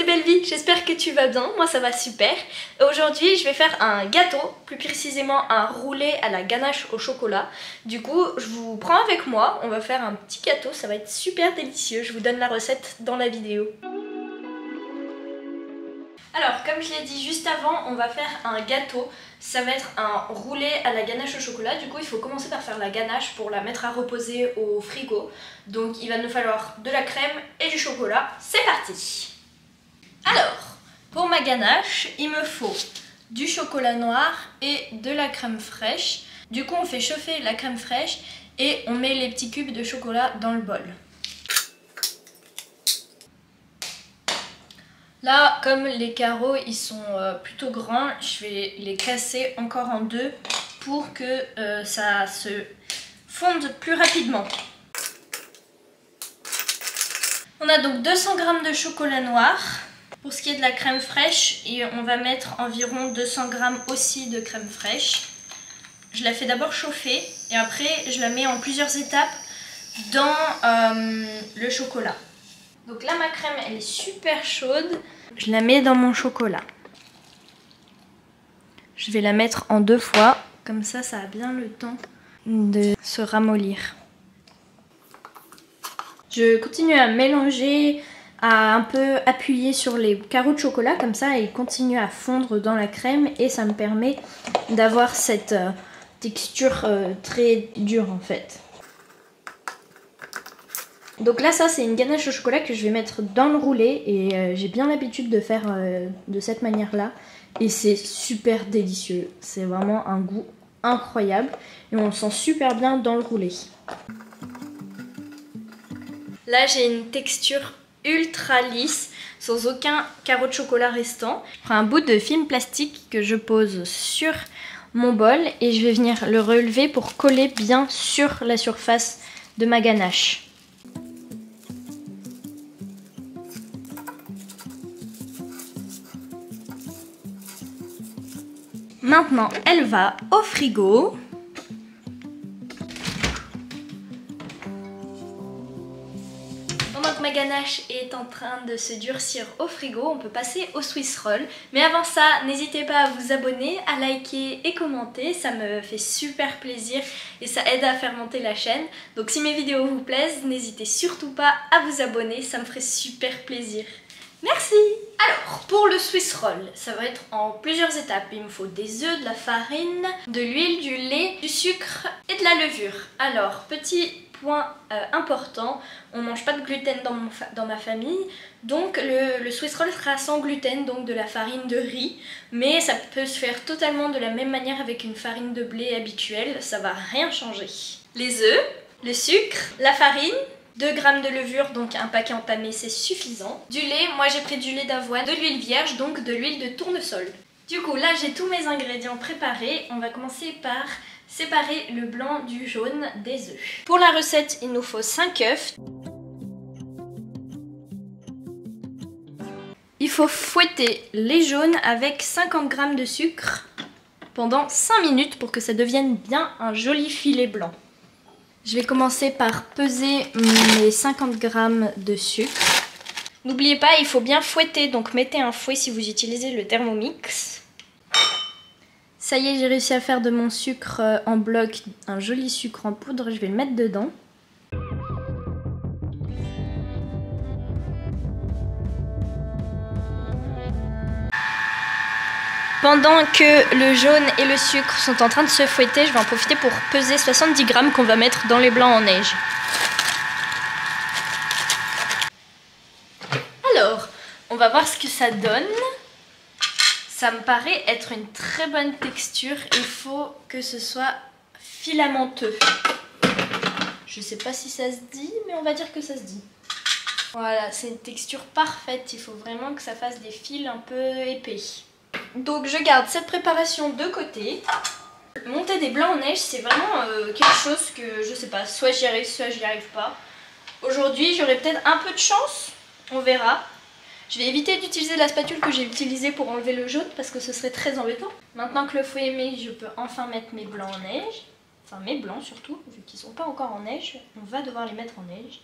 c'est Belvie, j'espère que tu vas bien, moi ça va super. Aujourd'hui je vais faire un gâteau, plus précisément un roulé à la ganache au chocolat. Du coup je vous prends avec moi, on va faire un petit gâteau, ça va être super délicieux, je vous donne la recette dans la vidéo. Alors comme je l'ai dit juste avant, on va faire un gâteau, ça va être un roulé à la ganache au chocolat. Du coup il faut commencer par faire la ganache pour la mettre à reposer au frigo. Donc il va nous falloir de la crème et du chocolat, c'est parti. Alors pour ma ganache il me faut du chocolat noir et de la crème fraîche. Du coup on fait chauffer la crème fraîche et on met les petits cubes de chocolat dans le bol. Là, comme les carreaux ils sont plutôt grands, je vais les casser encore en deux pour que ça se fonde plus rapidement. On a donc 200 g de chocolat noir. Pour ce qui est de la crème fraîche, et on va mettre environ 200 g aussi de crème fraîche. Je la fais d'abord chauffer et après je la mets en plusieurs étapes dans le chocolat. Donc là ma crème elle est super chaude, je la mets dans mon chocolat. Je vais la mettre en deux fois, comme ça ça a bien le temps de se ramollir. Je continue à mélanger, à un peu appuyer sur les carreaux de chocolat, comme ça ils continuent à fondre dans la crème et ça me permet d'avoir cette texture très dure en fait. Donc là ça c'est une ganache au chocolat que je vais mettre dans le roulé et j'ai bien l'habitude de faire de cette manière là et c'est super délicieux, c'est vraiment un goût incroyable et on le sent super bien dans le roulé. Là j'ai une texture ultra lisse sans aucun carreau de chocolat restant. Je prends un bout de film plastique que je pose sur mon bol et je vais venir le relever pour coller bien sur la surface de ma ganache. Maintenant, elle va au frigo. Pendant que ma ganache est en train de se durcir au frigo, on peut passer au Swiss roll. Mais avant ça, n'hésitez pas à vous abonner, à liker et commenter. Ça me fait super plaisir et ça aide à faire monter la chaîne. Donc si mes vidéos vous plaisent, n'hésitez surtout pas à vous abonner, ça me ferait super plaisir. Merci! Alors, pour le Swiss roll, ça va être en plusieurs étapes. Il me faut des œufs, de la farine, de l'huile, du lait, du sucre et de la levure. Alors, petit point important, on ne mange pas de gluten dans ma famille. Donc, le Swiss roll sera sans gluten, donc de la farine de riz. Mais ça peut se faire totalement de la même manière avec une farine de blé habituelle. Ça va rien changer. Les œufs, le sucre, la farine, 2 g de levure, donc un paquet entamé c'est suffisant. Du lait, moi j'ai pris du lait d'avoine, de l'huile vierge, donc de l'huile de tournesol. Du coup là j'ai tous mes ingrédients préparés, on va commencer par séparer le blanc du jaune des œufs. Pour la recette il nous faut 5 œufs. Il faut fouetter les jaunes avec 50 g de sucre pendant 5 minutes pour que ça devienne bien un joli filet blanc. Je vais commencer par peser mes 50 g de sucre. N'oubliez pas, il faut bien fouetter, donc mettez un fouet si vous utilisez le Thermomix. Ça y est, j'ai réussi à faire de mon sucre en bloc un joli sucre en poudre, je vais le mettre dedans. Pendant que le jaune et le sucre sont en train de se fouetter, je vais en profiter pour peser 70 g qu'on va mettre dans les blancs en neige. Alors, on va voir ce que ça donne. Ça me paraît être une très bonne texture. Il faut que ce soit filamenteux. Je sais pas si ça se dit, mais on va dire que ça se dit. Voilà, c'est une texture parfaite. Il faut vraiment que ça fasse des fils un peu épais. Donc je garde cette préparation de côté. Monter des blancs en neige c'est vraiment quelque chose que je sais pas, soit j'y arrive soit j'y arrive pas. Aujourd'hui j'aurai peut-être un peu de chance, on verra. Je vais éviter d'utiliser la spatule que j'ai utilisée pour enlever le jaune parce que ce serait très embêtant. Maintenant que le fouet est mis, je peux enfin mettre mes blancs en neige. Enfin mes blancs surtout, vu qu'ils sont pas encore en neige. On va devoir les mettre en neige.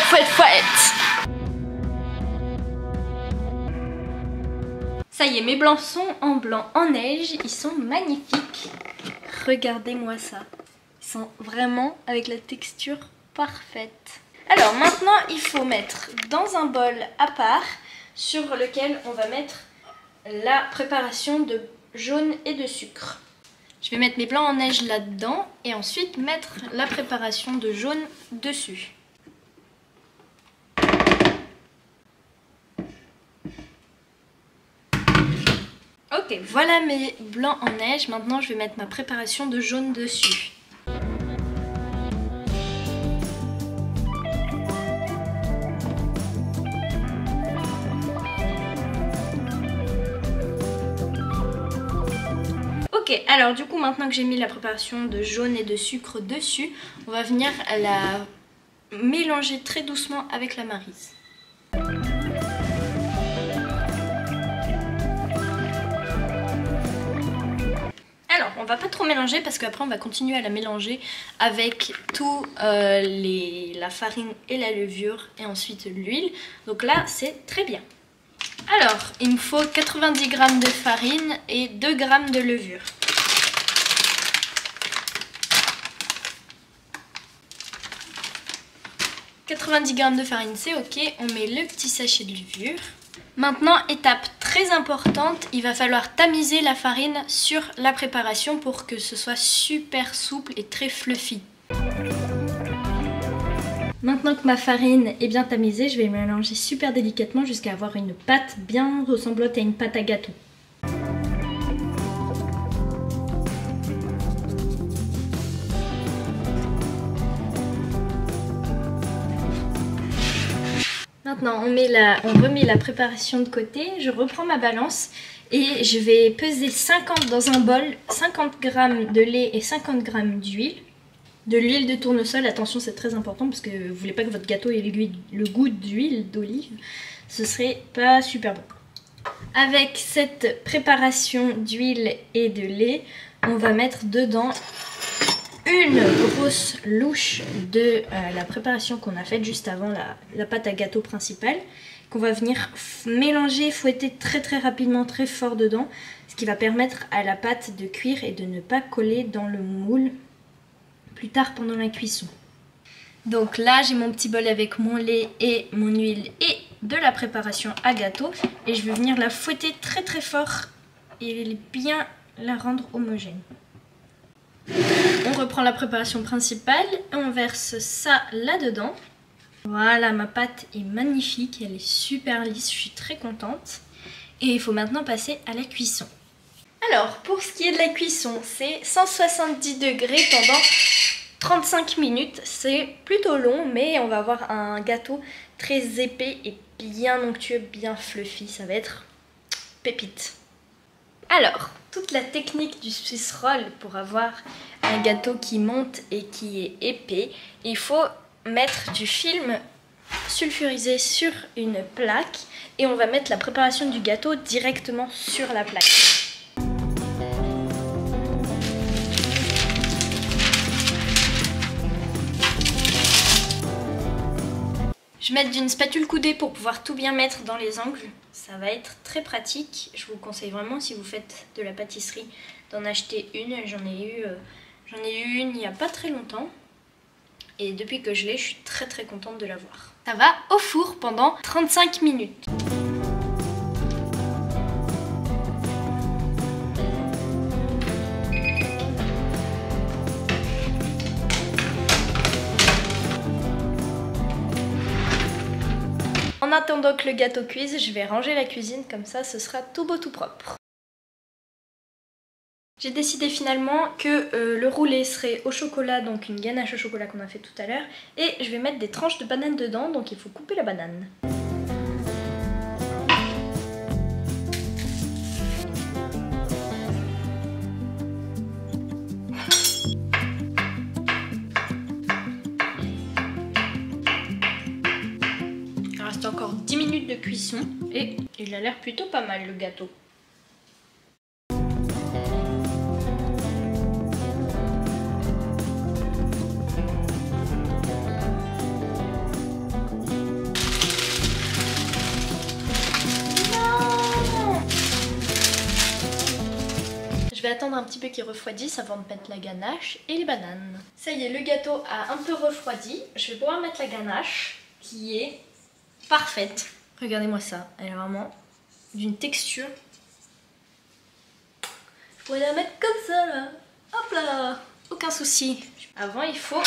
fouette, fouette. Ça y est, mes blancs sont en blanc en neige, ils sont magnifiques. Regardez-moi ça. Ils sont vraiment avec la texture parfaite. Alors maintenant, il faut mettre dans un bol à part sur lequel on va mettre la préparation de jaune et de sucre. Je vais mettre mes blancs en neige là-dedans et ensuite mettre la préparation de jaune dessus. Ok, voilà mes blancs en neige. Maintenant, je vais mettre ma préparation de jaune dessus. Ok, alors du coup maintenant que j'ai mis la préparation de jaune et de sucre dessus, on va venir la mélanger très doucement avec la Maryse. Alors on va pas trop mélanger parce qu'après on va continuer à la mélanger avec tout la farine et la levure et ensuite l'huile. Donc là c'est très bien. Alors, il me faut 90 g de farine et 2 g de levure. « 90 g de farine, c'est ok. On met le petit sachet de levure. Maintenant, étape très importante, il va falloir tamiser la farine sur la préparation pour que ce soit super souple et très fluffy. Maintenant que ma farine est bien tamisée, je vais mélanger super délicatement jusqu'à avoir une pâte bien ressemblante à une pâte à gâteau. Maintenant, on remet la préparation de côté, je reprends ma balance et je vais peser 50 dans un bol, 50 g de lait et 50 g d'huile. De l'huile de tournesol, attention c'est très important parce que vous voulez pas que votre gâteau ait le goût d'huile d'olive, ce serait pas super bon. Avec cette préparation d'huile et de lait, on va mettre dedans une grosse louche de la préparation qu'on a faite juste avant la pâte à gâteau principale, qu'on va venir mélanger, fouetter très très rapidement, très fort dedans, ce qui va permettre à la pâte de cuire et de ne pas coller dans le moule plus tard pendant la cuisson. Donc là j'ai mon petit bol avec mon lait et mon huile et de la préparation à gâteau et je vais venir la fouetter très très fort et bien la rendre homogène. On reprend la préparation principale et on verse ça là-dedans. Voilà, ma pâte est magnifique, elle est super lisse, je suis très contente. Et il faut maintenant passer à la cuisson. Alors, pour ce qui est de la cuisson, c'est 170 degrés pendant 35 minutes. C'est plutôt long, mais on va avoir un gâteau très épais et bien onctueux, bien fluffy. Ça va être pépite. Alors, toute la technique du Swiss roll pour avoir un gâteau qui monte et qui est épais, il faut mettre du film sulfurisé sur une plaque et on va mettre la préparation du gâteau directement sur la plaque. Je vais mettre d'une spatule coudée pour pouvoir tout bien mettre dans les angles. Ça va être très pratique. Je vous conseille vraiment, si vous faites de la pâtisserie, d'en acheter une. J'en ai eu une il n'y a pas très longtemps. Et depuis que je l'ai, je suis très très contente de l'avoir. Ça va au four pendant 35 minutes. En attendant que le gâteau cuise, je vais ranger la cuisine, comme ça ce sera tout beau tout propre. J'ai décidé finalement que le roulé serait au chocolat, donc une ganache au chocolat qu'on a fait tout à l'heure, et je vais mettre des tranches de banane dedans, donc il faut couper la banane. Il reste encore 10 minutes de cuisson et il a l'air plutôt pas mal le gâteau. vais attendre un petit peu qu'il refroidisse avant de mettre la ganache et les bananes. Ça y est, le gâteau a un peu refroidi. Je vais pouvoir mettre la ganache qui est parfaite. Regardez-moi ça, elle est vraiment d'une texture. Je pourrais la mettre comme ça là. Hop là, aucun souci. Avant, il faut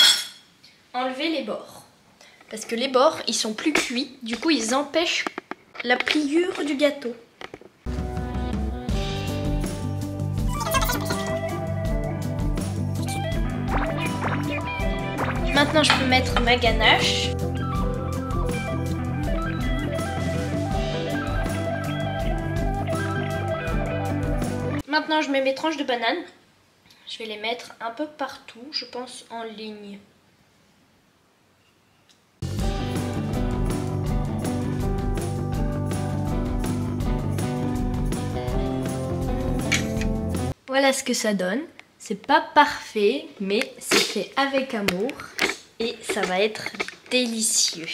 enlever les bords. Parce que les bords, ils sont plus cuits. Du coup, ils empêchent la pliure du gâteau. Maintenant, je peux mettre ma ganache. Maintenant, je mets mes tranches de banane. Je vais les mettre un peu partout, je pense en ligne. Voilà ce que ça donne. C'est pas parfait, mais c'est fait avec amour et ça va être délicieux.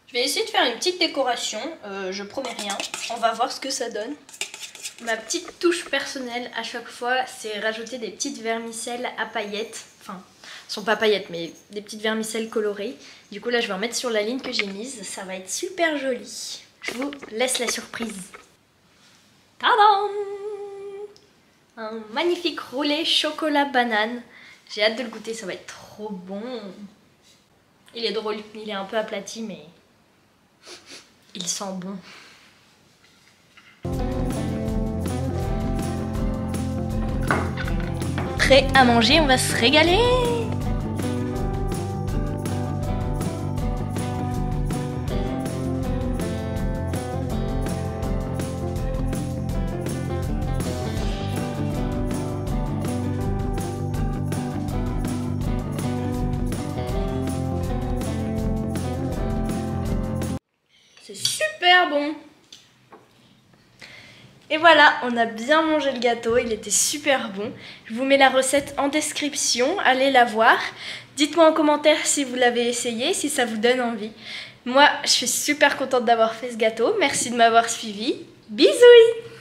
Je vais essayer de faire une petite décoration, je promets rien, on va voir ce que ça donne. Ma petite touche personnelle à chaque fois, c'est rajouter des petites vermicelles à paillettes. Enfin, elles sont pas paillettes, mais des petites vermicelles colorées. Du coup là, je vais en mettre sur la ligne que j'ai mise, ça va être super joli. Je vous laisse la surprise. Tadam! Un magnifique roulé chocolat banane. J'ai hâte de le goûter, ça va être trop bon. Il est drôle, il est un peu aplati, mais il sent bon. Prêt à manger, on va se régaler. C'est super bon. Et voilà, on a bien mangé le gâteau, il était super bon. Je vous mets la recette en description, allez la voir. Dites-moi en commentaire si vous l'avez essayé, si ça vous donne envie. Moi, je suis super contente d'avoir fait ce gâteau. Merci de m'avoir suivi. Bisous!